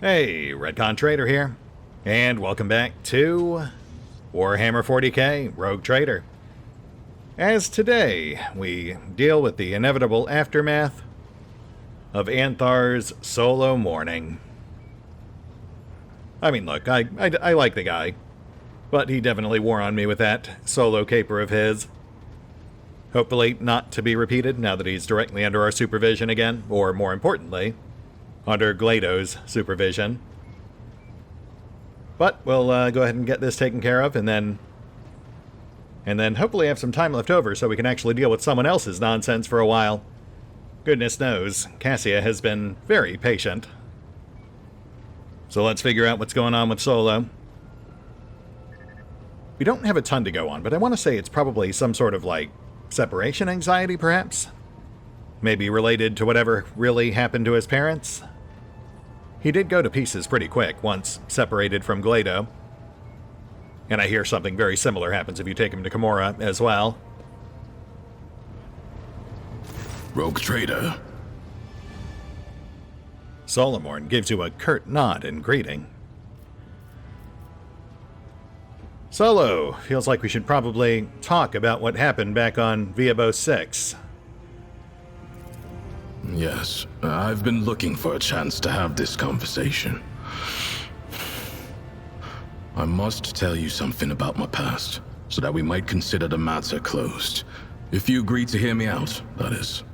Hey, RetconRaider here, and welcome back to Warhammer 40k Rogue Trader. As today, we deal with the inevitable aftermath of Anthar's solo morning. I mean, look, I like the guy, but he definitely wore on me with that solo caper of his. Hopefully not to be repeated now that he's directly under our supervision again, or more importantly, under Glado's supervision. But we'll go ahead and get this taken care of, and then hopefully have some time left over so we can actually deal with someone else's nonsense for a while. Goodness knows, Cassia has been very patient. So let's figure out what's going on with Solo. We don't have a ton to go on, but I want to say it's probably some sort of, like, separation anxiety, perhaps? Maybe related to whatever really happened to his parents? He did go to pieces pretty quick once separated from Glado. And I hear something very similar happens if you take him to Kimura as well. Rogue Trader. Solomorn gives you a curt nod in greeting. Solo, feels like we should probably talk about what happened back on Viabo 6. Yes, I've been looking for a chance to have this conversation. I must tell you something about my past, so that we might consider the matter closed. If you agree to hear me out, that is.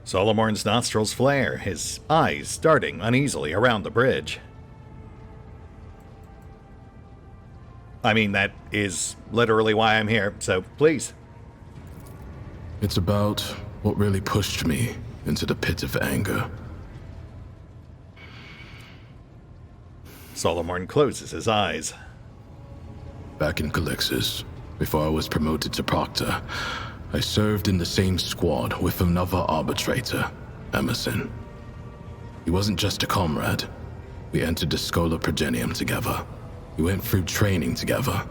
Solomorn's nostrils flare, his eyes darting uneasily around the bridge. I mean, that is literally why I'm here, so please. It's about what really pushed me into the pit of anger. Solomorn closes his eyes. Back in Calixis, before I was promoted to Proctor, I served in the same squad with another arbitrator, Emerson. He wasn't just a comrade. We entered the Schola Progenium together. We went through training together.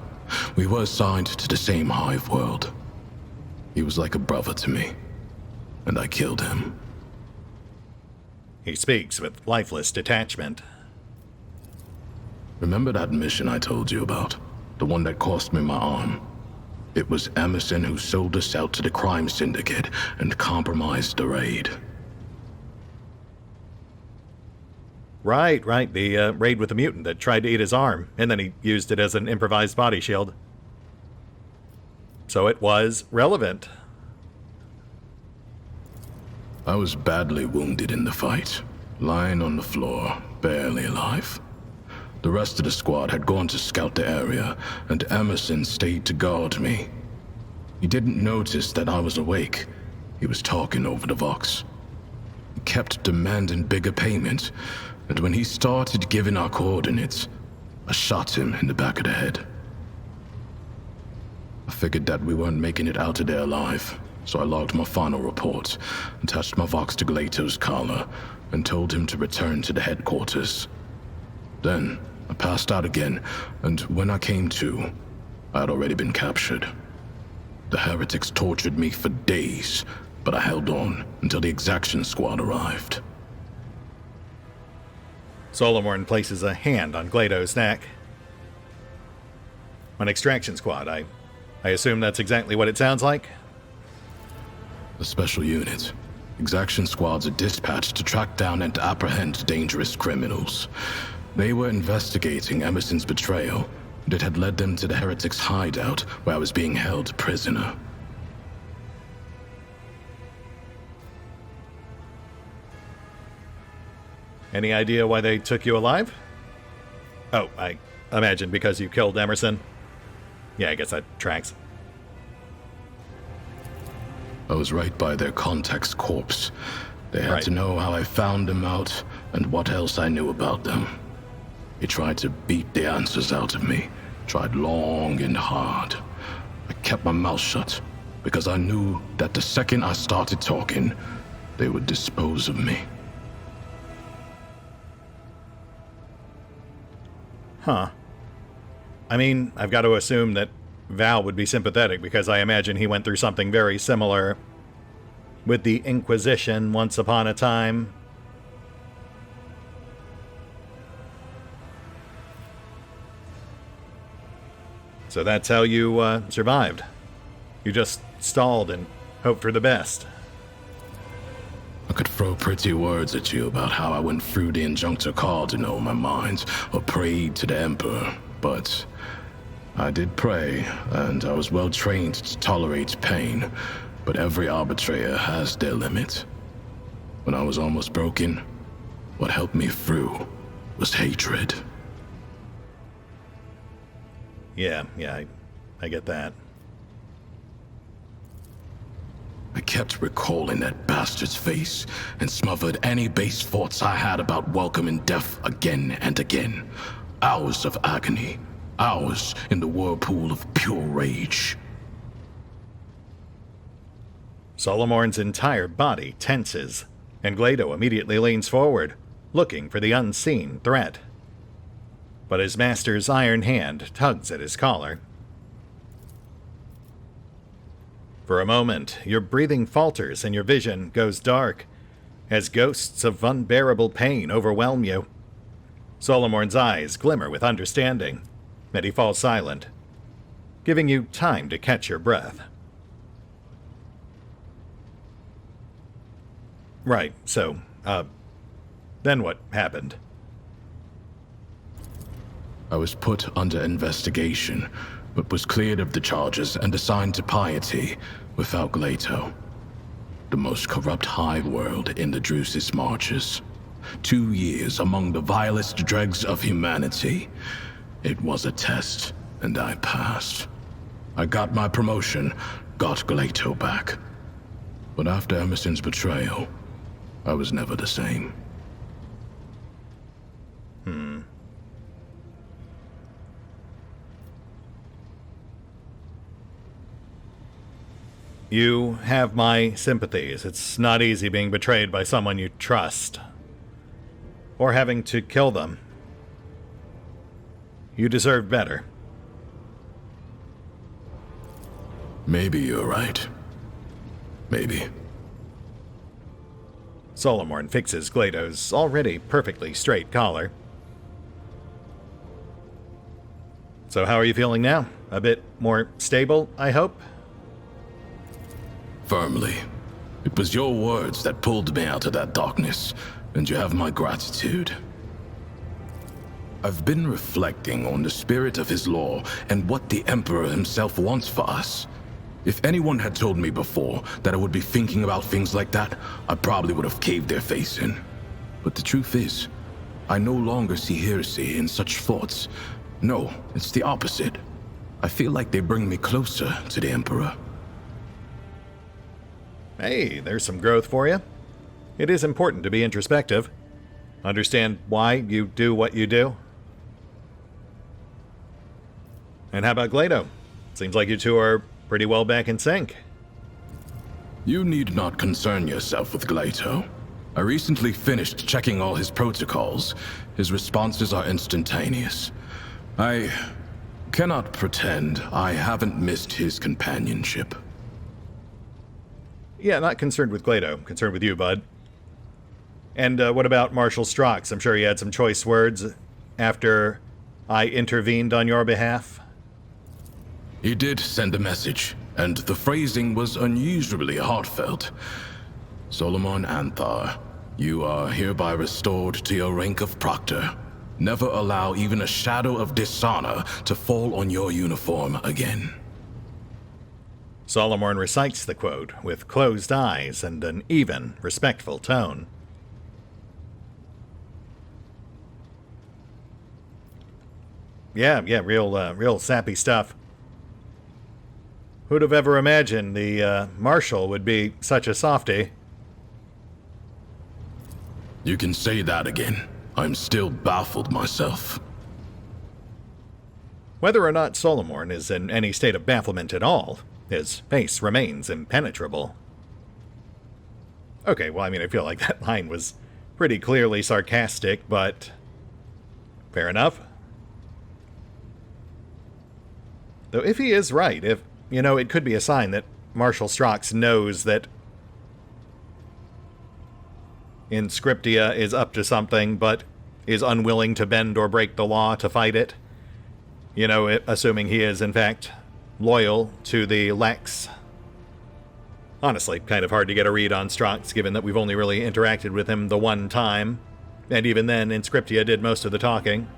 We were assigned to the same hive world. He was like a brother to me, and I killed him. He speaks with lifeless detachment. Remember that mission I told you about? The one that cost me my arm? It was Emerson who sold us out to the crime syndicate and compromised the raid. Right, the raid with the mutant that tried to eat his arm, and then he used it as an improvised body shield. So it was relevant. I was badly wounded in the fight, lying on the floor, barely alive. The rest of the squad had gone to scout the area, and Emerson stayed to guard me. He didn't notice that I was awake. He was talking over the Vox. He kept demanding bigger payment, and when he started giving our coordinates, I shot him in the back of the head. I figured that we weren't making it out of there alive, so I logged my final report, attached my Vox to Glato's collar, and told him to return to the headquarters. Then, I passed out again, and when I came to, I had already been captured. The heretics tortured me for days, but I held on until the exaction squad arrived. Solomorn places a hand on Glado's neck. An extraction squad, I assume that's exactly what it sounds like? A special unit. Exaction squads are dispatched to track down and apprehend dangerous criminals. They were investigating Emerson's betrayal, and it had led them to the heretics' hideout where I was being held prisoner. Any idea why they took you alive? Oh, I imagine because you killed Emerson. Yeah, I guess that tracks. I was right by their contact's corpse. They had to know how I found them out and what else I knew about them. They tried to beat the answers out of me, tried long and hard. I kept my mouth shut because I knew that the second I started talking, they would dispose of me. Huh. I mean, I've got to assume that Val would be sympathetic because I imagine he went through something very similar with the Inquisition once upon a time. So that's how you survived. You just stalled and hoped for the best. I could throw pretty words at you about how I went through the Injunctor Call to know my mind, or prayed to the Emperor, but I did pray, and I was well trained to tolerate pain, but every arbitrator has their limit. When I was almost broken, what helped me through was hatred. Yeah, I get that. I kept recalling that bastard's face and smothered any base thoughts I had about welcoming death again and again. Hours of agony, hours in the whirlpool of pure rage. Solomorn's entire body tenses, and Glado immediately leans forward, looking for the unseen threat. But his master's iron hand tugs at his collar. For a moment, your breathing falters and your vision goes dark, as ghosts of unbearable pain overwhelm you. Solomorn's eyes glimmer with understanding, and he falls silent, giving you time to catch your breath. Right, so, then what happened? I was put under investigation, but was cleared of the charges and assigned to piety without Glato. The most corrupt hive world in the Drusis marches. 2 years among the vilest dregs of humanity. It was a test, and I passed. I got my promotion, got Glato back. But after Emerson's betrayal, I was never the same. You have my sympathies. It's not easy being betrayed by someone you trust. Or having to kill them. You deserve better. Maybe you're right. Maybe. Solomorn fixes Glado's already perfectly straight collar. So how are you feeling now? A bit more stable, I hope? Firmly. It was your words that pulled me out of that darkness, and you have my gratitude. I've been reflecting on the spirit of his law and what the Emperor himself wants for us. If anyone had told me before that I would be thinking about things like that, I probably would have caved their face in. But the truth is, I no longer see heresy in such thoughts. No, it's the opposite. I feel like they bring me closer to the Emperor. Hey, there's some growth for you. It is important to be introspective. Understand why you do what you do. And how about Glado? Seems like you two are pretty well back in sync. You need not concern yourself with Glato. I recently finished checking all his protocols. His responses are instantaneous. I cannot pretend I haven't missed his companionship. Yeah, not concerned with Glado. Concerned with you, bud. And what about Marshal Strox? I'm sure you had some choice words after I intervened on your behalf. He did send a message, and the phrasing was unusually heartfelt. Solomon Anthar, you are hereby restored to your rank of Proctor. Never allow even a shadow of dishonor to fall on your uniform again. Solomon recites the quote with closed eyes and an even, respectful tone. Yeah, real sappy stuff. Who'd have ever imagined the Marshal would be such a softy? You can say that again. I'm still baffled myself. Whether or not Solomon is in any state of bafflement at all, his face remains impenetrable. Okay, well, I mean, I feel like that line was pretty clearly sarcastic, but fair enough. Though if he is right, if, it could be a sign that Marshal Strox knows that Inscriptia is up to something, but is unwilling to bend or break the law to fight it. You know, assuming he is, in fact, loyal to the Lex. Honestly, kind of hard to get a read on Strox, given that we've only really interacted with him the one time. And even then, Inscriptia did most of the talking.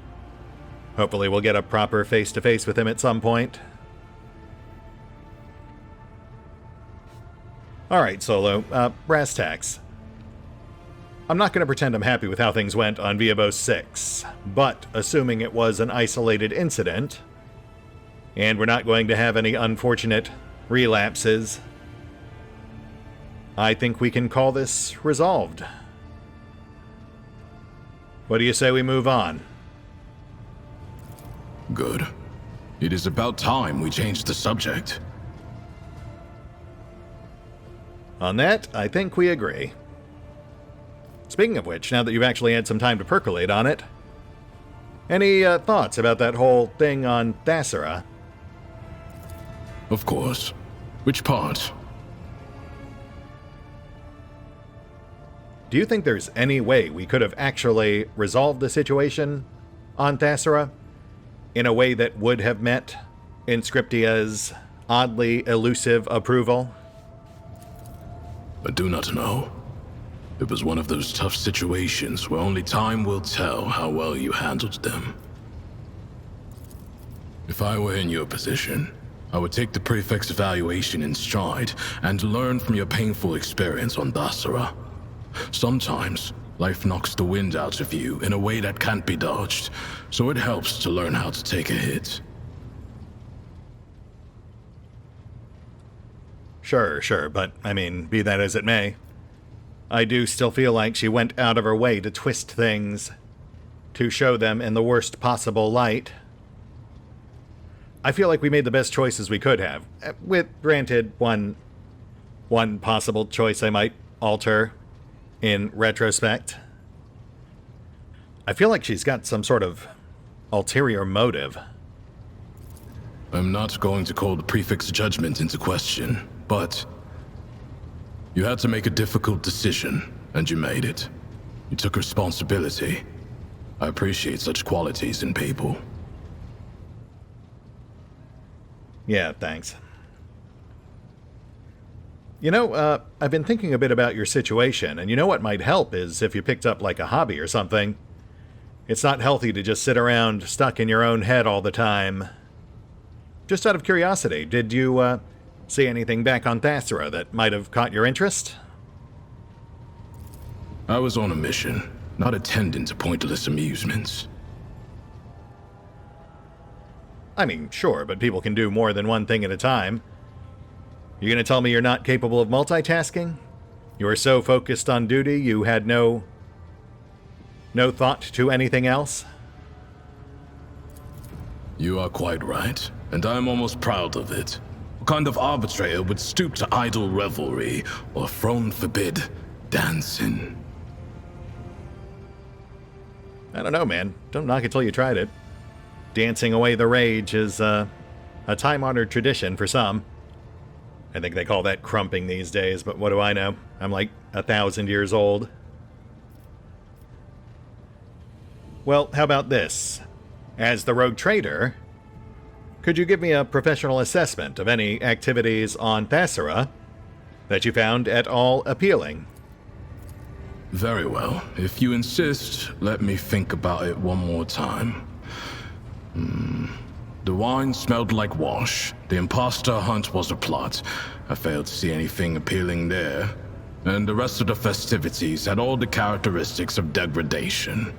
Hopefully we'll get a proper face-to-face with him at some point. Alright, Solo. Brass tacks. I'm not going to pretend I'm happy with how things went on Viabos 6, but assuming it was an isolated incident, and we're not going to have any unfortunate relapses, I think we can call this resolved. What do you say we move on? Good. It is about time we changed the subject. On that, I think we agree. Speaking of which, now that you've actually had some time to percolate on it, any thoughts about that whole thing on Thasera? Of course. Which part? Do you think there's any way we could have actually resolved the situation on Thasera in a way that would have met Inscriptia's oddly elusive approval? I do not know. It was one of those tough situations where only time will tell how well you handled them. If I were in your position, I would take the prefect's evaluation in stride and learn from your painful experience on Thasera. Sometimes, life knocks the wind out of you in a way that can't be dodged, so it helps to learn how to take a hit. Sure, but, I mean, be that as it may, I do still feel like she went out of her way to twist things, to show them in the worst possible light. I feel like we made the best choices we could have, with, granted, one possible choice I might alter in retrospect. I feel like she's got some sort of ulterior motive. I'm not going to call the prefect's judgment into question, but you had to make a difficult decision, and you made it. You took responsibility. I appreciate such qualities in people. Yeah, thanks. You know, I've been thinking a bit about your situation, and you know what might help is if you picked up like a hobby or something. It's not healthy to just sit around stuck in your own head all the time. Just out of curiosity, did you see anything back on Thasera that might have caught your interest? I was on a mission, not attending to pointless amusements. I mean, sure, but people can do more than one thing at a time. You gonna tell me you're not capable of multitasking? You were so focused on duty, you had no thought to anything else? You are quite right, and I am almost proud of it. What kind of arbitrator would stoop to idle revelry or throne forbid dancing? I don't know, man. Don't knock it till you tried it. Dancing away the rage is a time-honored tradition for some. I think they call that crumping these days, but what do I know? I'm like 1,000 years old. Well, how about this? As the rogue trader, could you give me a professional assessment of any activities on Thasera that you found at all appealing? Very well. If you insist, let me think about it one more time. The wine smelled like wash. The imposter hunt was a plot. I failed to see anything appealing there. And the rest of the festivities had all the characteristics of degradation.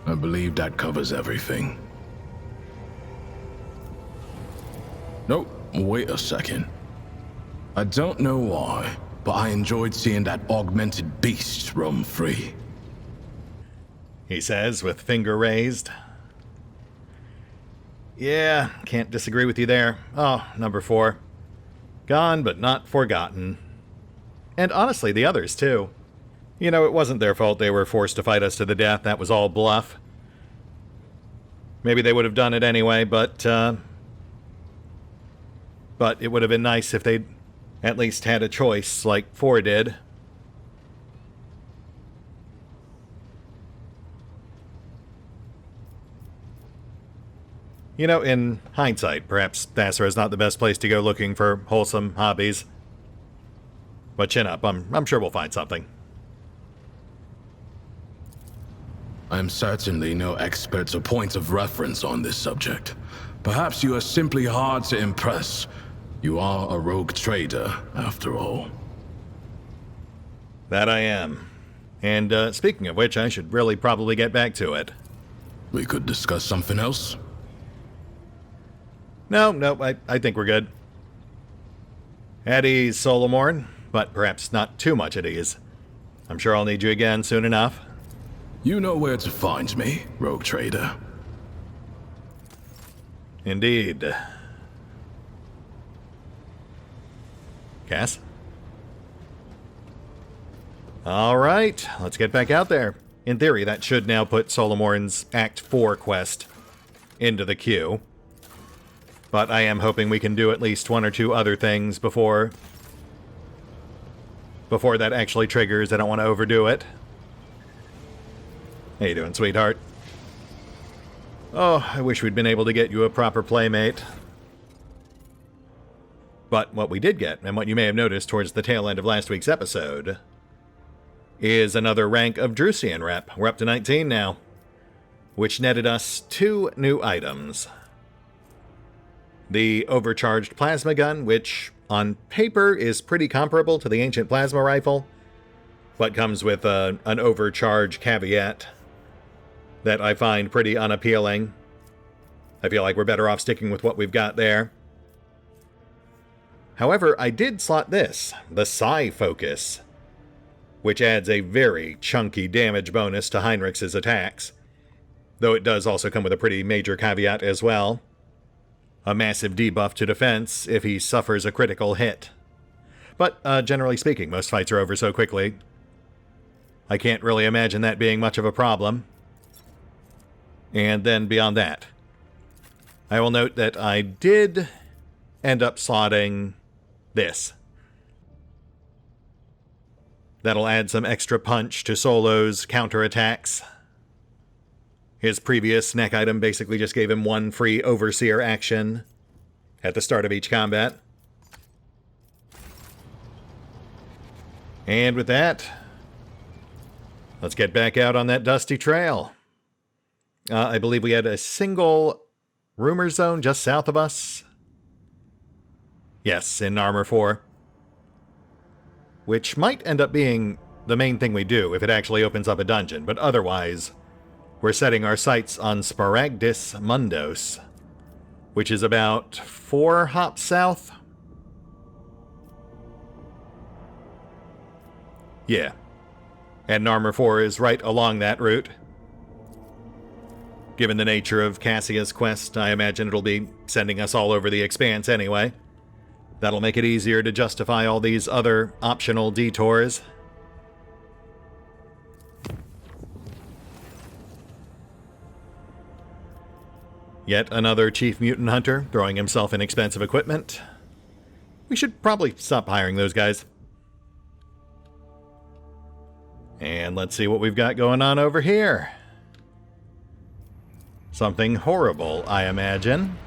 I believe that covers everything. Nope, wait a second. I don't know why, but I enjoyed seeing that augmented beast roam free. He says with finger raised. Yeah, can't disagree with you there. Oh, number 4. Gone, but not forgotten. And honestly, the others, too. You know, it wasn't their fault they were forced to fight us to the death. That was all bluff. Maybe they would have done it anyway, but it would have been nice if they'd at least had a choice, like 4 did. You know, in hindsight, perhaps Vassar is not the best place to go looking for wholesome hobbies. But chin up, I'm sure we'll find something. I'm certainly no expert or point of reference on this subject. Perhaps you are simply hard to impress. You are a rogue trader, after all. That I am. And speaking of which, I should really probably get back to it. We could discuss something else? No, I think we're good. At ease, Solomorn, but perhaps not too much at ease. I'm sure I'll need you again soon enough. You know where to find me, rogue trader. Indeed. Cass? Alright, let's get back out there. In theory, that should now put Solomorn's Act 4 quest into the queue. But I am hoping we can do at least one or two other things before that actually triggers. I don't want to overdo it. How you doing, sweetheart? Oh, I wish we'd been able to get you a proper playmate. But what we did get, and what you may have noticed towards the tail end of last week's episode, is another rank of Drusian rep. We're up to 19 now, which netted us 2 new items. The overcharged plasma gun, which on paper is pretty comparable to the ancient plasma rifle, but comes with an overcharge caveat that I find pretty unappealing. I feel like we're better off sticking with what we've got there. However, I did slot this, the Psi Focus, which adds a very chunky damage bonus to Heinrich's attacks, though it does also come with a pretty major caveat as well. A massive debuff to defense if he suffers a critical hit. But generally speaking, most fights are over so quickly, I can't really imagine that being much of a problem. And then beyond that, I will note that I did end up slotting this. That'll add some extra punch to Solo's counterattacks. His previous neck item basically just gave him 1 free Overseer action at the start of each combat. And with that, let's get back out on that dusty trail. I believe we had a single rumor zone just south of us. Yes, in Armor 4. Which might end up being the main thing we do if it actually opens up a dungeon, but otherwise, we're setting our sights on Sparagdus Mundos, which is about 4 hops south. Yeah. And Armor 4 is right along that route. Given the nature of Cassia's quest, I imagine it'll be sending us all over the Expanse anyway. That'll make it easier to justify all these other optional detours. Yet another Chief Mutant Hunter throwing himself in expensive equipment. We should probably stop hiring those guys. And let's see what we've got going on over here. Something horrible, I imagine.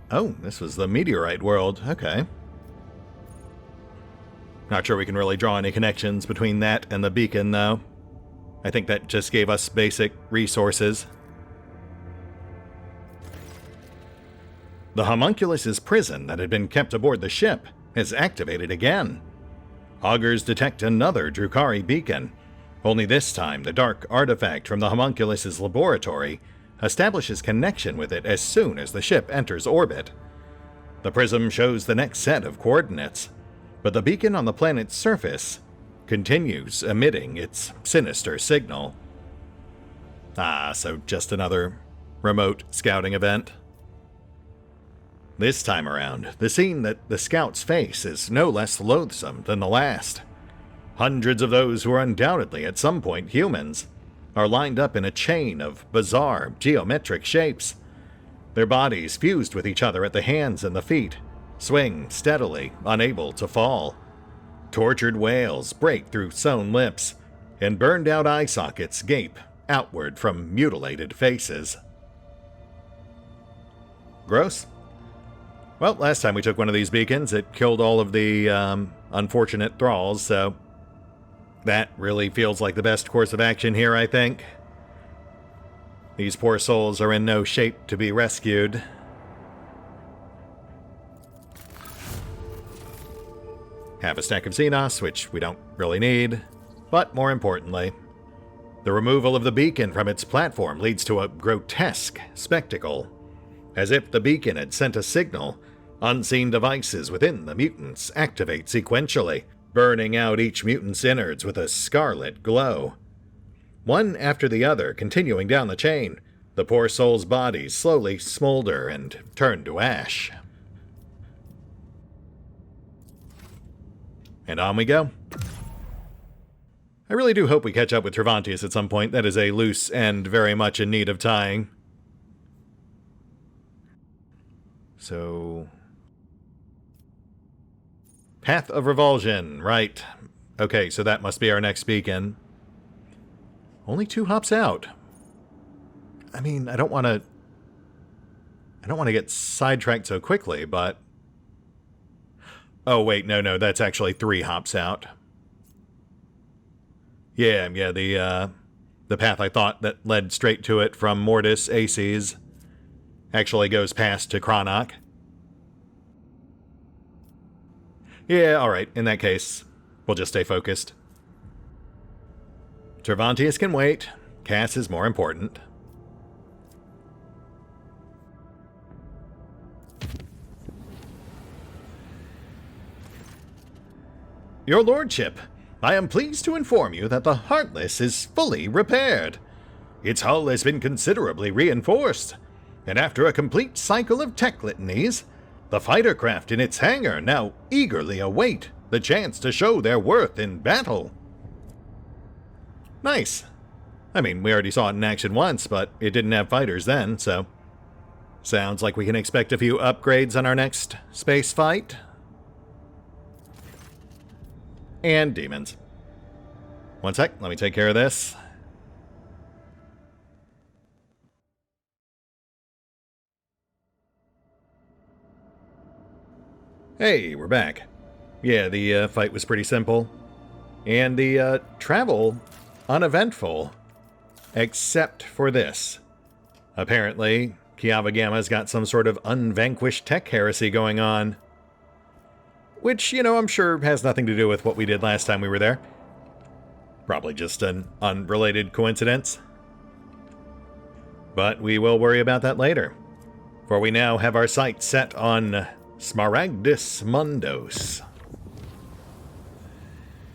Oh, this was the meteorite world. Okay. Not sure we can really draw any connections between that and the beacon, though. I think that just gave us basic resources. The homunculus's prison that had been kept aboard the ship is activated again. Augurs detect another Drukhari beacon. Only this time, the dark artifact from the homunculus's laboratory establishes connection with it as soon as the ship enters orbit. The prism shows the next set of coordinates, but the beacon on the planet's surface continues emitting its sinister signal. Ah, so just another remote scouting event. This time around, the scene that the scouts face is no less loathsome than the last. Hundreds of those who are undoubtedly at some point humans are lined up in a chain of bizarre geometric shapes, their bodies fused with each other at the hands and the feet, swing steadily, unable to fall. Tortured wails break through sewn lips, and burned-out eye sockets gape outward from mutilated faces. Gross? Well, last time we took one of these beacons, it killed all of the unfortunate thralls, so that really feels like the best course of action here, I think. These poor souls are in no shape to be rescued. Have a stack of Xenos, which we don't really need, but more importantly, the removal of the beacon from its platform leads to a grotesque spectacle. As if the beacon had sent a signal, unseen devices within the mutants activate sequentially, burning out each mutant's innards with a scarlet glow. One after the other, continuing down the chain, the poor souls' bodies slowly smolder and turn to ash. And on we go. I really do hope we catch up with Travantius at some point. That is a loose end very much in need of tying. So... Path of Revulsion, right. Okay, so that must be our next beacon. Only 2 hops out. I mean, I don't want to get sidetracked so quickly, but... Oh, wait, no, that's actually 3 hops out. Yeah, the path I thought that led straight to it from Mortis Aces actually goes past to Kronach. Yeah, alright, in that case, we'll just stay focused. Travantius can wait. Cass is more important. Your Lordship, I am pleased to inform you that the Heartless is fully repaired. Its hull has been considerably reinforced, and after a complete cycle of tech litanies, the fighter craft in its hangar now eagerly await the chance to show their worth in battle. Nice. I mean, we already saw it in action once, but it didn't have fighters then, so... Sounds like we can expect a few upgrades on our next space fight. And demons. One sec, let me take care of this. Hey, we're back. Yeah, the fight was pretty simple. And the travel, uneventful. Except for this. Apparently, Kiava Gamma's got some sort of unvanquished tech heresy going on. Which, you know, I'm sure has nothing to do with what we did last time we were there. Probably just an unrelated coincidence. But we will worry about that later. For we now have our sights set on Smaragdus Mundos.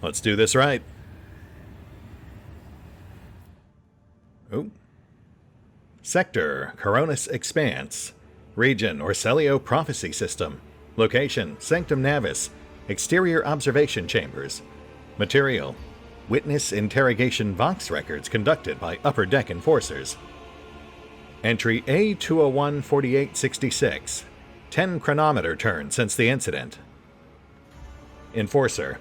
Let's do this right. Oh. Sector, Coronis Expanse. Region, Orselio Prophecy System. Location, Sanctum Navis. Exterior Observation Chambers. Material, Witness Interrogation Vox Records conducted by Upper Deck Enforcers. Entry A201-4866. 10 chronometer turns since the incident. Enforcer.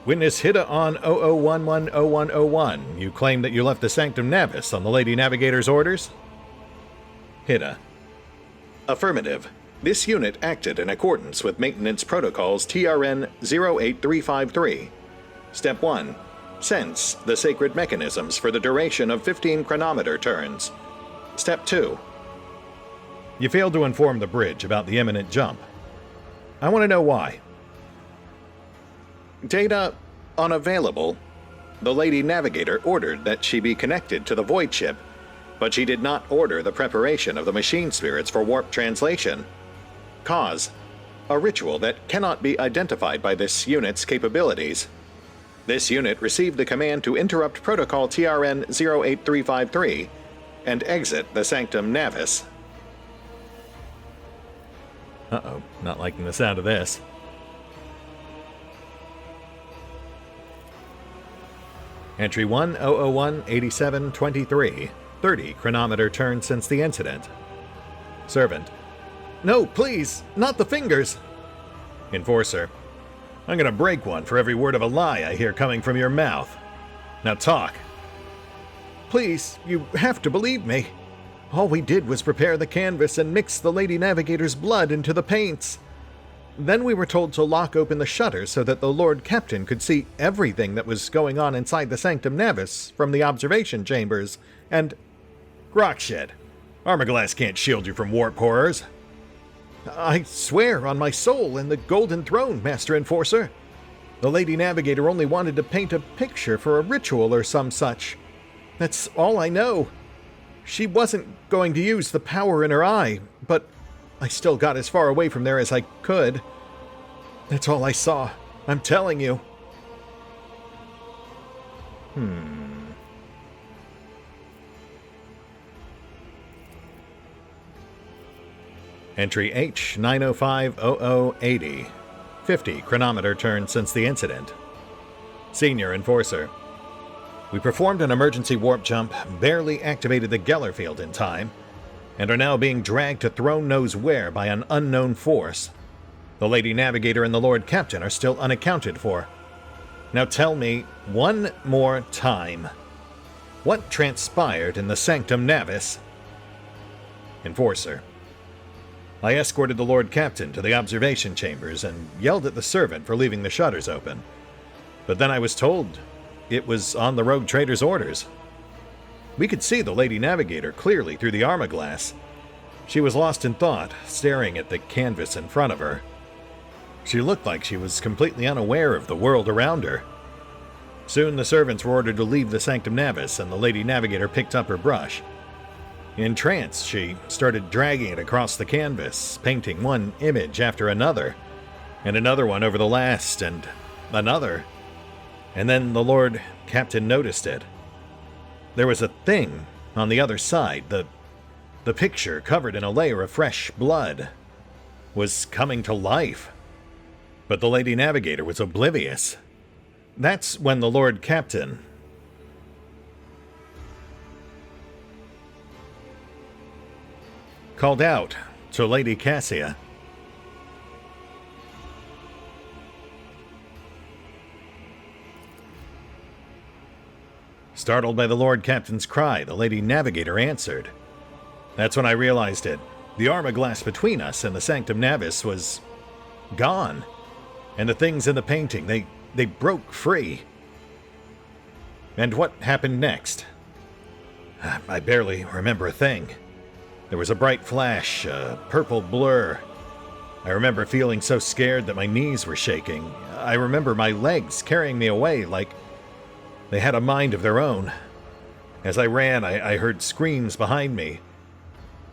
Witness Hida on 00110101. You claim that you left the Sanctum Navis on the Lady Navigator's orders? Hida. Affirmative. This unit acted in accordance with Maintenance Protocols TRN 08353. Step 1. Sense the sacred mechanisms for the duration of 15 chronometer turns. Step 2. You failed to inform the bridge about the imminent jump. I want to know why. Data unavailable. The Lady Navigator ordered that she be connected to the Void Ship, but she did not order the preparation of the machine spirits for warp translation. Cause. A ritual that cannot be identified by this unit's capabilities. This unit received the command to interrupt Protocol TRN 08353 and exit the Sanctum Navis. Uh-oh, not liking the sound of this. Entry 1001-8723. 30 chronometer turns since the incident. Servant. No, please, not the fingers. Enforcer. I'm gonna break one for every word of a lie I hear coming from your mouth. Now talk. Please, you have to believe me. All we did was prepare the canvas and mix the Lady Navigator's blood into the paints. Then we were told to lock open the shutters so that the Lord Captain could see everything that was going on inside the Sanctum Navis from the observation chambers, and... Rockshit. Armor glass can't shield you from warp horrors. I swear on my soul and the Golden Throne, Master Enforcer. The Lady Navigator only wanted to paint a picture for a ritual or some such. That's all I know. She wasn't going to use the power in her eye, but I still got as far away from there as I could. That's all I saw. I'm telling you. Entry H9050080. 50 chronometer turn since the incident. Senior Enforcer. We performed an emergency warp jump, barely activated the Geller field in time, and are now being dragged to throne knows where by an unknown force. The Lady Navigator and the Lord Captain are still unaccounted for. Now tell me one more time. What transpired in the Sanctum Navis? Enforcer. I escorted the Lord Captain to the observation chambers and yelled at the servant for leaving the shutters open. But then I was told it was on the rogue trader's orders. We could see the Lady Navigator clearly through the armor glass. She was lost in thought, staring at the canvas in front of her. She looked like she was completely unaware of the world around her. Soon the servants were ordered to leave the Sanctum Navis, and the Lady Navigator picked up her brush. In trance, she started dragging it across the canvas, painting one image after another, and another one over the last, and another. And then the Lord Captain noticed it. There was a thing on the other side. The picture, covered in a layer of fresh blood, was coming to life. But the Lady Navigator was oblivious. That's when the Lord Captain called out to Lady Cassia. Startled by the Lord Captain's cry, the Lady Navigator answered. That's when I realized it. The armor glass between us and the Sanctum Navis was gone. And the things in the painting, they broke free. And what happened next? I barely remember a thing. There was a bright flash, a purple blur. I remember feeling so scared that my knees were shaking. I remember my legs carrying me away like they had a mind of their own. As I ran, I heard screams behind me.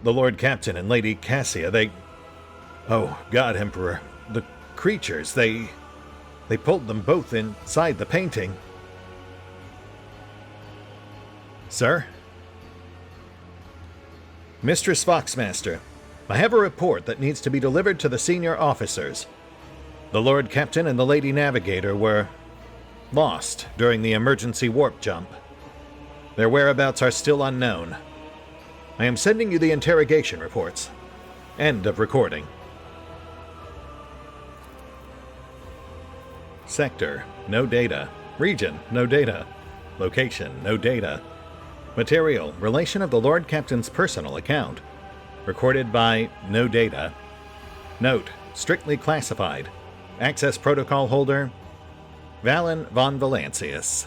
The Lord Captain and Lady Cassia, oh, God, Emperor, the creatures, they pulled them both inside the painting. Sir? Mistress Foxmaster, I have a report that needs to be delivered to the senior officers. The Lord Captain and the Lady Navigator were lost during the emergency warp jump. Their whereabouts are still unknown. I am sending you the interrogation reports. End of recording. Sector, no data. Region, no data. Location, no data. Material, relation of the Lord Captain's personal account. Recorded by no data. Note, strictly classified. Access protocol holder, Valen von Valancius.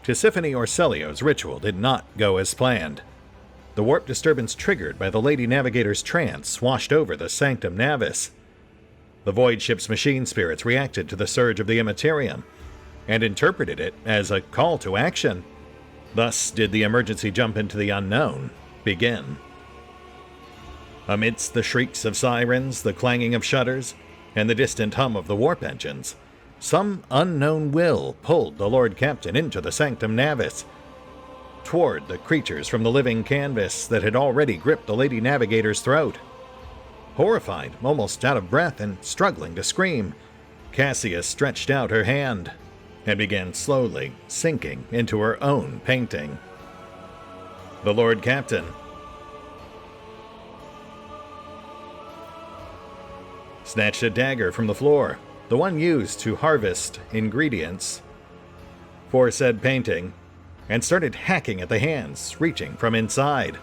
Tisiphone Orselio's ritual did not go as planned. The warp disturbance triggered by the Lady Navigator's trance washed over the Sanctum Navis. The Void Ship's machine spirits reacted to the surge of the Immaterium and interpreted it as a call to action. Thus did the emergency jump into the unknown begin. Amidst the shrieks of sirens, the clanging of shutters, and the distant hum of the warp engines, some unknown will pulled the Lord Captain into the Sanctum Navis, toward the creatures from the living canvas that had already gripped the Lady Navigator's throat. Horrified, almost out of breath, and struggling to scream, Cassia stretched out her hand and began slowly sinking into her own painting. The Lord Captain snatched a dagger from the floor, the one used to harvest ingredients for said painting, and started hacking at the hands, reaching from inside.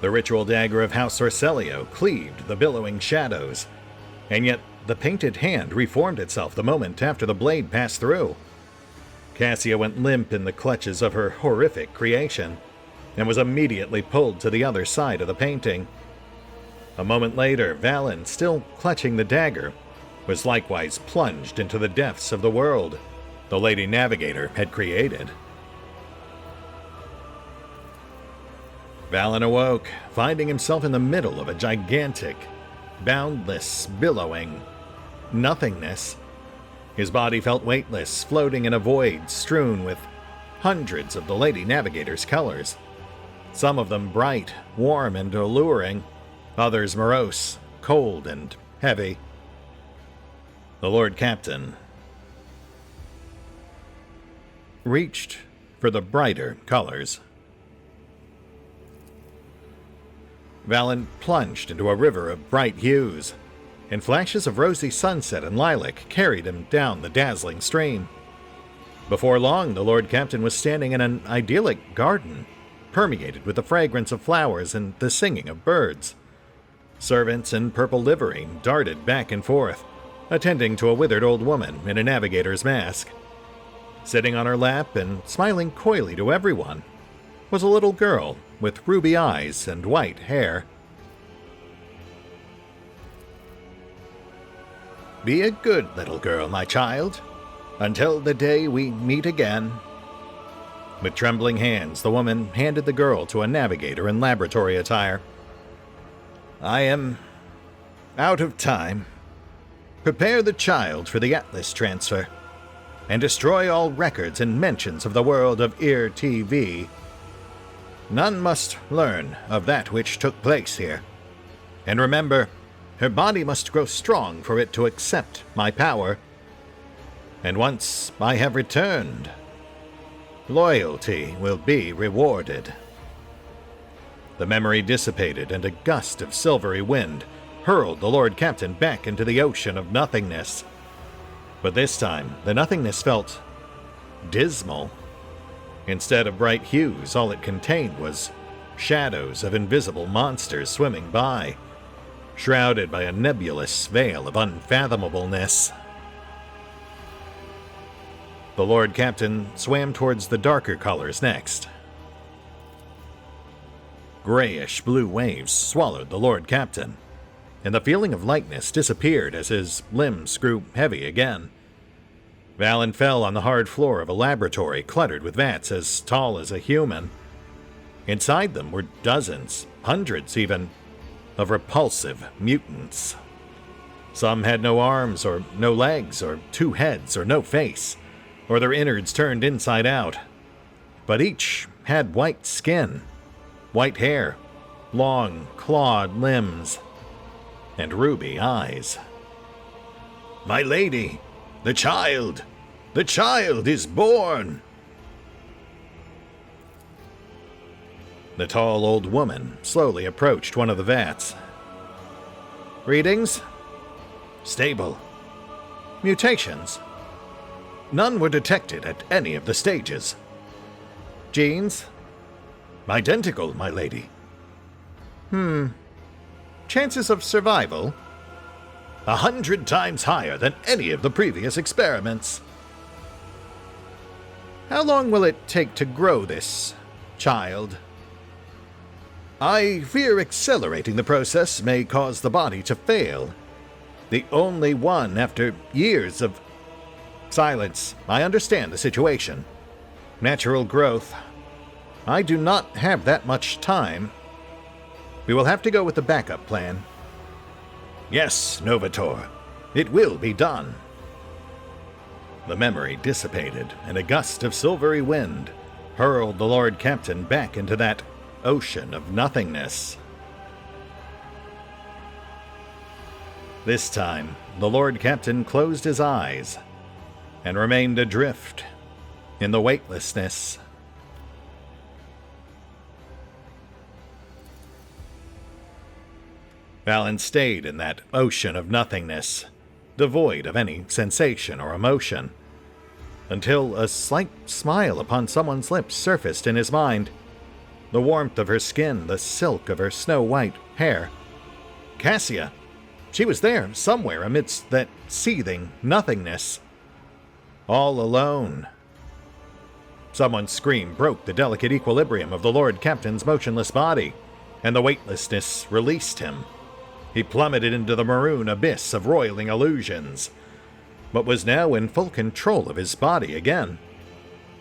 The ritual dagger of House Orselio cleaved the billowing shadows, and yet the painted hand reformed itself the moment after the blade passed through. Cassia went limp in the clutches of her horrific creation, and was immediately pulled to the other side of the painting. A moment later, Valen, still clutching the dagger, was likewise plunged into the depths of the world the Lady Navigator had created. Valen awoke, finding himself in the middle of a gigantic, boundless, billowing nothingness. His body felt weightless, floating in a void strewn with hundreds of the Lady Navigator's colors. Some of them bright, warm, and alluring, others morose, cold, and heavy. The Lord Captain reached for the brighter colors. Valen plunged into a river of bright hues, and flashes of rosy sunset and lilac carried him down the dazzling stream. Before long, the Lord Captain was standing in an idyllic garden, permeated with the fragrance of flowers and the singing of birds. Servants in purple livery darted back and forth, attending to a withered old woman in a navigator's mask. Sitting on her lap and smiling coyly to everyone was a little girl with ruby eyes and white hair. "Be a good little girl, my child, until the day we meet again." With trembling hands, the woman handed the girl to a navigator in laboratory attire. "I am out of time. Prepare the child for the Atlas transfer, and destroy all records and mentions of the world of Ear TV. None must learn of that which took place here. And remember, her body must grow strong for it to accept my power. And once I have returned, loyalty will be rewarded." The memory dissipated, and a gust of silvery wind hurled the Lord Captain back into the ocean of nothingness. But this time, the nothingness felt dismal. Instead of bright hues, all it contained was shadows of invisible monsters swimming by, shrouded by a nebulous veil of unfathomableness. The Lord Captain swam towards the darker colors next. Grayish blue waves swallowed the Lord Captain, and the feeling of lightness disappeared as his limbs grew heavy again. Valen fell on the hard floor of a laboratory cluttered with vats as tall as a human. Inside them were dozens, hundreds even, of repulsive mutants. Some had no arms or no legs or two heads or no face, or their innards turned inside out. But each had white skin, white hair, long, clawed limbs, and ruby eyes. "My lady, the child is born!" The tall old woman slowly approached one of the vats. "Readings? Stable. Mutations? None were detected at any of the stages. Genes? Identical, my lady. Chances of survival? 100 times higher than any of the previous experiments. How long will it take to grow this child? I fear accelerating the process may cause the body to fail. The only one after years of silence. I understand the situation. Natural growth. I do not have that much time. We will have to go with the backup plan." "Yes, Novator. It will be done." The memory dissipated, and a gust of silvery wind hurled the Lord Captain back into that ocean of nothingness. This time, the Lord Captain closed his eyes and remained adrift in the weightlessness. Valen stayed in that ocean of nothingness, devoid of any sensation or emotion, until a slight smile upon someone's lips surfaced in his mind. The warmth of her skin, the silk of her snow-white hair. Cassia! She was there, somewhere amidst that seething nothingness. All alone. Someone's scream broke the delicate equilibrium of the Lord Captain's motionless body, and the weightlessness released him. He plummeted into the maroon abyss of roiling illusions, but was now in full control of his body again.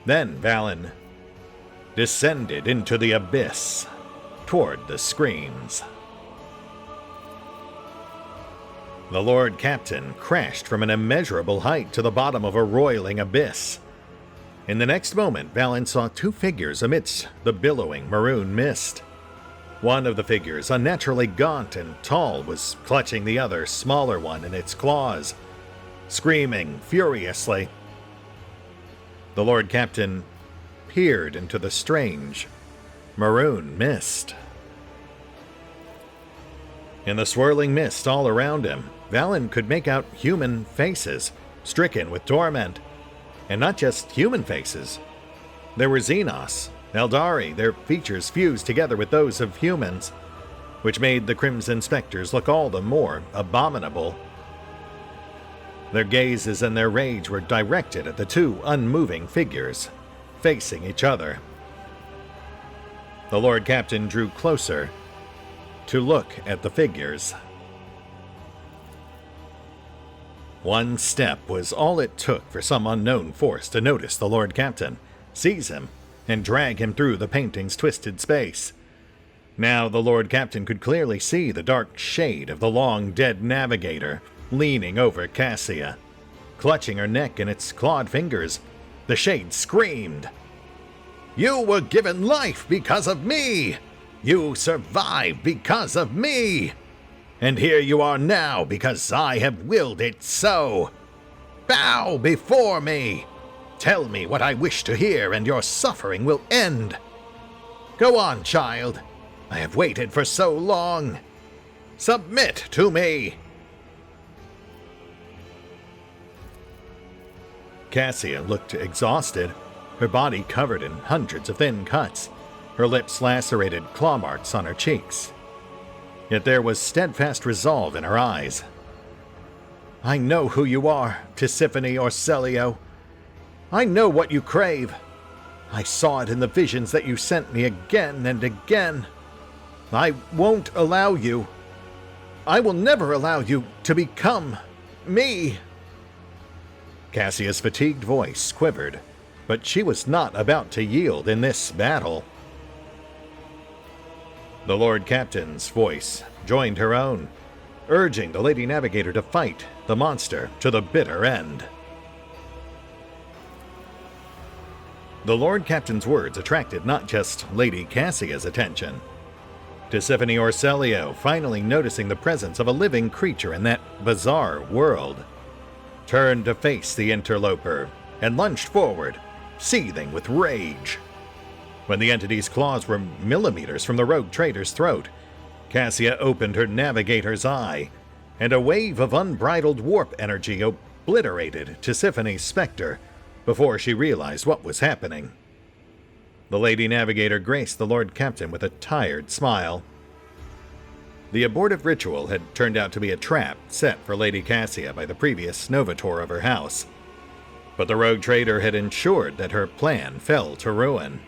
Then Valen descended into the abyss, toward the screams. The Lord Captain crashed from an immeasurable height to the bottom of a roiling abyss. In the next moment, Valen saw two figures amidst the billowing maroon mist. One of the figures, unnaturally gaunt and tall, was clutching the other, smaller one in its claws, screaming furiously. The Lord Captain peered into the strange maroon mist. In the swirling mist all around him, Valen could make out human faces, stricken with torment. And not just human faces. There were Xenos, Eldari, their features fused together with those of humans, which made the Crimson Spectres look all the more abominable. Their gazes and their rage were directed at the two unmoving figures, facing each other. The Lord Captain drew closer to look at the figures. One step was all it took for some unknown force to notice the Lord Captain, seize him, and drag him through the painting's twisted space. Now the Lord Captain could clearly see the dark shade of the long-dead navigator leaning over Cassia. Clutching her neck in its clawed fingers, the shade screamed, "You were given life because of me! You survived because of me! And here you are now because I have willed it so! Bow before me! Tell me what I wish to hear and your suffering will end! Go on, child! I have waited for so long! Submit to me!" Cassia looked exhausted, her body covered in hundreds of thin cuts, her lips lacerated claw marks on her cheeks. Yet there was steadfast resolve in her eyes. "I know who you are, Tisiphone Orselio. I know what you crave. I saw it in the visions that you sent me again and again. I won't allow you. I will never allow you to become me." Cassia's fatigued voice quivered, but she was not about to yield in this battle. The Lord Captain's voice joined her own, urging the Lady Navigator to fight the monster to the bitter end. The Lord Captain's words attracted not just Lady Cassia's attention. Tisiphone Orselio, finally noticing the presence of a living creature in that bizarre world, turned to face the interloper and lunged forward, seething with rage. When the entity's claws were millimeters from the rogue trader's throat, Cassia opened her navigator's eye, and a wave of unbridled warp energy obliterated Tisiphone's specter before she realized what was happening. The Lady Navigator graced the Lord Captain with a tired smile. The abortive ritual had turned out to be a trap set for Lady Cassia by the previous Novator of her house, but the rogue trader had ensured that her plan fell to ruin.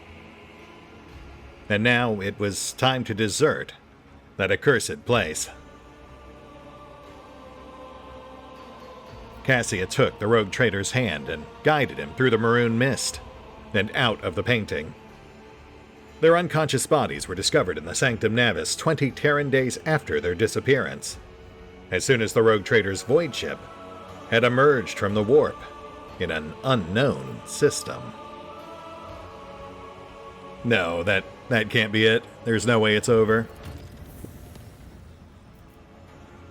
And now it was time to desert that accursed place. Cassia took the rogue trader's hand and guided him through the maroon mist and out of the painting. Their unconscious bodies were discovered in the Sanctum Navis 20 Terran days after their disappearance, as soon as the rogue trader's void ship had emerged from the warp in an unknown system. No, that can't be it. There's no way it's over.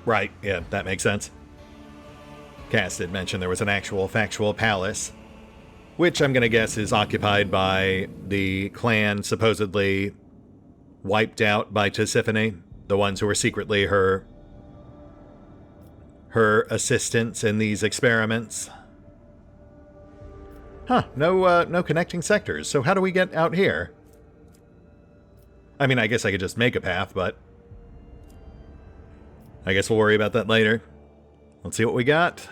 Right, yeah, that makes sense. Cass did mention there was an actual factual palace, which I'm going to guess is occupied by the clan supposedly wiped out by Tisiphone, the ones who were secretly her her assistance in these experiments. Huh, no connecting sectors, so how do we get out here? I mean, I guess I could just make a path, but I guess we'll worry about that later. Let's see what we got.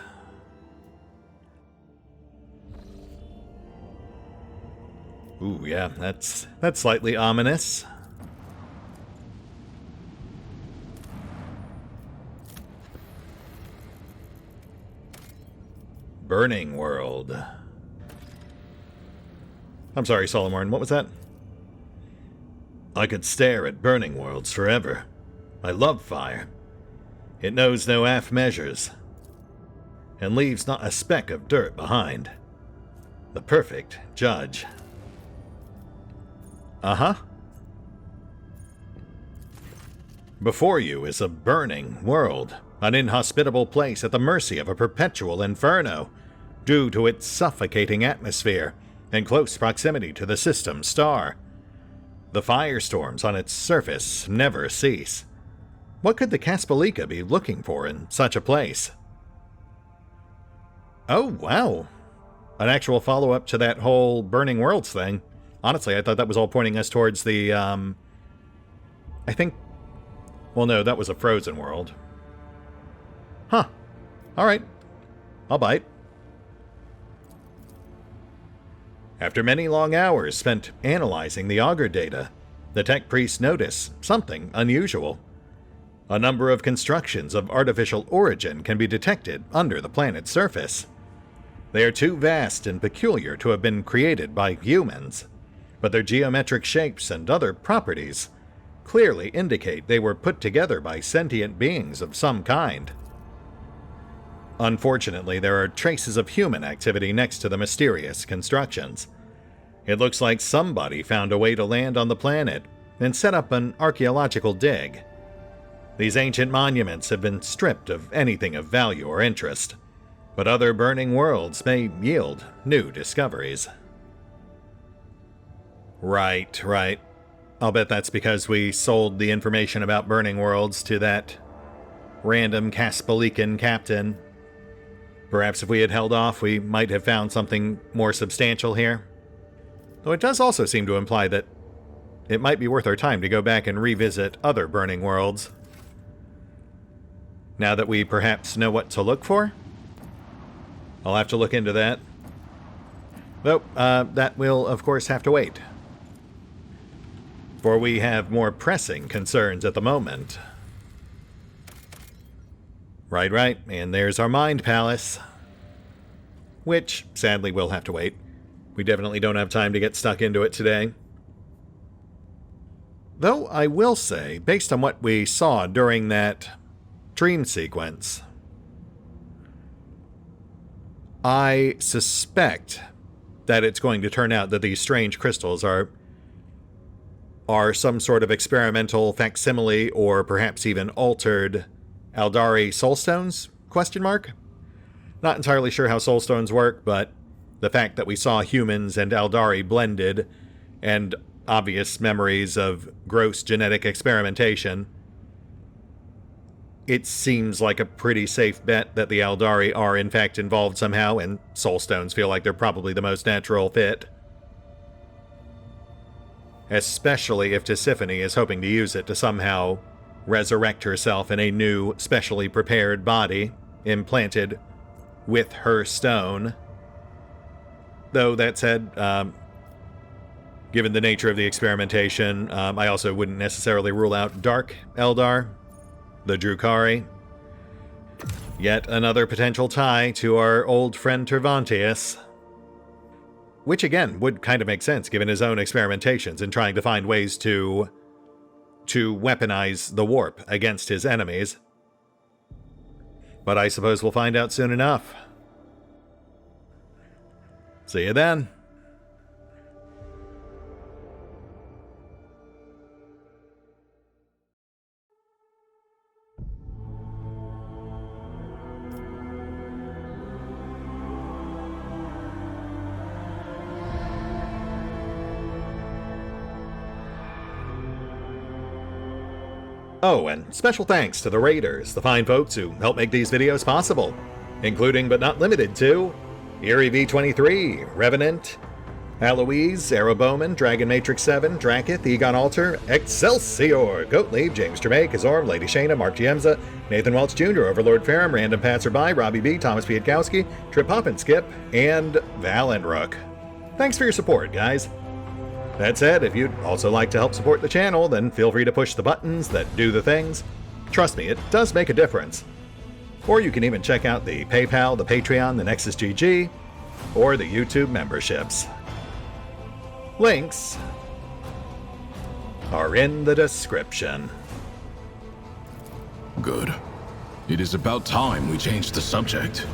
Ooh, yeah, that's slightly ominous. Burning World. I'm sorry, Solomon, what was that? I could stare at burning worlds forever. I love fire. It knows no half measures, and leaves not a speck of dirt behind. The perfect judge. Uh-huh. Before you is a burning world, an inhospitable place at the mercy of a perpetual inferno, due to its suffocating atmosphere and close proximity to the system's star. The firestorms on its surface never cease. What could the Kaspelika be looking for in such a place? Oh, wow. An actual follow-up to that whole Burning Worlds thing. Honestly, I thought that was all pointing us towards the, I think... Well, no, that was a frozen world. Huh. Alright. I'll bite. After many long hours spent analyzing the auger data, the tech priests notice something unusual. A number of constructions of artificial origin can be detected under the planet's surface. They are too vast and peculiar to have been created by humans, but their geometric shapes and other properties clearly indicate they were put together by sentient beings of some kind. Unfortunately, there are traces of human activity next to the mysterious constructions. It looks like somebody found a way to land on the planet and set up an archaeological dig. These ancient monuments have been stripped of anything of value or interest, but other burning worlds may yield new discoveries. Right. I'll bet that's because we sold the information about burning worlds to that random Kaspelikan captain. Perhaps if we had held off, we might have found something more substantial here. Though it does also seem to imply that it might be worth our time to go back and revisit other burning worlds. Now that we perhaps know what to look for? I'll have to look into that. Though, that will, of course, have to wait. For we have more pressing concerns at the moment. Right, and there's our Mind Palace. Which, sadly, will have to wait. We definitely don't have time to get stuck into it today. Though I will say, based on what we saw during that dream sequence, I suspect that it's going to turn out that these strange crystals are some sort of experimental facsimile or perhaps even altered Aeldari soulstones? ? Not entirely sure how soulstones work, but the fact that we saw humans and Aeldari blended, and obvious memories of gross genetic experimentation, it seems like a pretty safe bet that the Aeldari are in fact involved somehow, and soulstones feel like they're probably the most natural fit. Especially if Tisiphone is hoping to use it to somehow resurrect herself in a new, specially prepared body, implanted with her stone. Though, that said, given the nature of the experimentation, I also wouldn't necessarily rule out Dark Eldar, the Drukhari. Yet another potential tie to our old friend Tervantius. Which, again, would kind of make sense given his own experimentations in trying to find ways to weaponize the warp against his enemies. But I suppose we'll find out soon enough. See you then. Oh, and special thanks to the Raiders, the fine folks who help make these videos possible, including but not limited to Eerie V23, Revenant, Alois, Arrow Bowman, Dragon Matrix 7, Drakiith, EgonAlter, Exsellsior, Gottlieb, James Trimmier, Kazorm, Lady Shayna, Mark Giemza, Nathan Welch Jr., OverlordPherom, RandomPassrby, RobbyB, Tomasz Piątkowski, Triphoppenskip, and Valinrook. Thanks for your support, guys. That said, if you'd also like to help support the channel, then feel free to push the buttons that do the things. Trust me, it does make a difference. Or you can even check out the PayPal, the Patreon, the Nexus GG, or the YouTube memberships. Links are in the description. Good. It is about time we changed the subject.